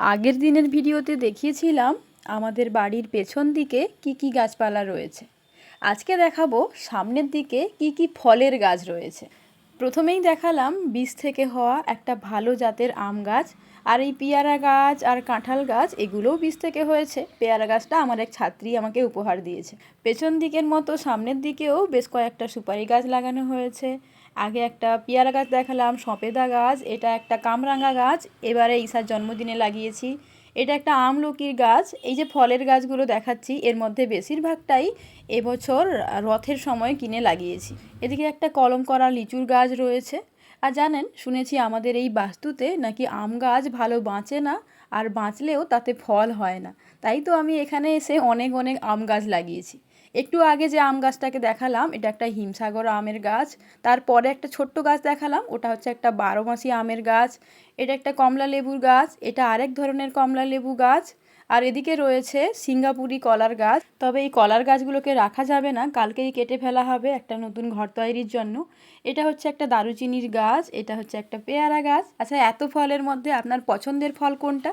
আগের দিনের ভিডিওতে দেখিয়েছিলাম আমাদের বাড়ির পেছন দিকে কি কি গাছপালা রয়েছে। আজকে দেখাবো সামনের দিকে কি কি ফলের গাছ রয়েছে। প্রথমেই দেখালাম বীজ থেকে হওয়া একটা ভালো জাতের আম গাছ, আর এই পেয়ারা গাছ আর কাঁঠাল গাছ এগুলোও বীজ থেকে হয়েছে। পেয়ারা গাছটা আমার এক ছাত্রী আমাকে উপহার দিয়েছে। পেছন দিকের মতো সামনের দিকেও বেশ কয়েকটা সুপারি গাছ লাগানো হয়েছে। আগে একটা পেয়ারা গাছ দেখালাম, সপেদা গাছ, এটা একটা কামরাঙা গাছ এবারে ঈশার জন্মদিনে লাগিয়েছি। এটা একটা আমলকির গাছ। এই যে ফলের গাছগুলো দেখাচ্ছি এর মধ্যে বেশিরভাগটাই এবছর রথের সময় কিনে লাগিয়েছি। এদিকে একটা কলম করা লিচুর গাছ রয়েছে। আর জানেন, শুনেছি আমাদের এই বাস্তুতে নাকি আম গাছ ভালো বাঁচে না, আর বাঁচলেও তাতে ফল হয় না। তাই তো আমি এখানে এসে অনেক অনেক আম গাছ লাগিয়েছি। একটু আগে যে আম গাছটাকে দেখালাম এটা একটা হিমসাগর আমের গাছ। তারপরে একটা ছোট্ট গাছ দেখালাম, ওটা হচ্ছে একটা 12 মাসি আমের গাছ। এটা একটা কমলা লেবুর গাছ, এটা আরেক ধরনের কমলা লেবু গাছ। আর এদিকে রয়েছে সিঙ্গাপুরি কলার গাছ। তবে এই কলার গাছগুলোকে রাখা যাবে না, কালকেই কেটে ফেলা হবে একটা নতুন ঘর তৈরির জন্য। এটা হচ্ছে একটা দারুচিনির গাছ, এটা হচ্ছে একটা পেয়ারা গাছ। আচ্ছা, এত ফলের মধ্যে আপনার পছন্দের ফল কোনটা?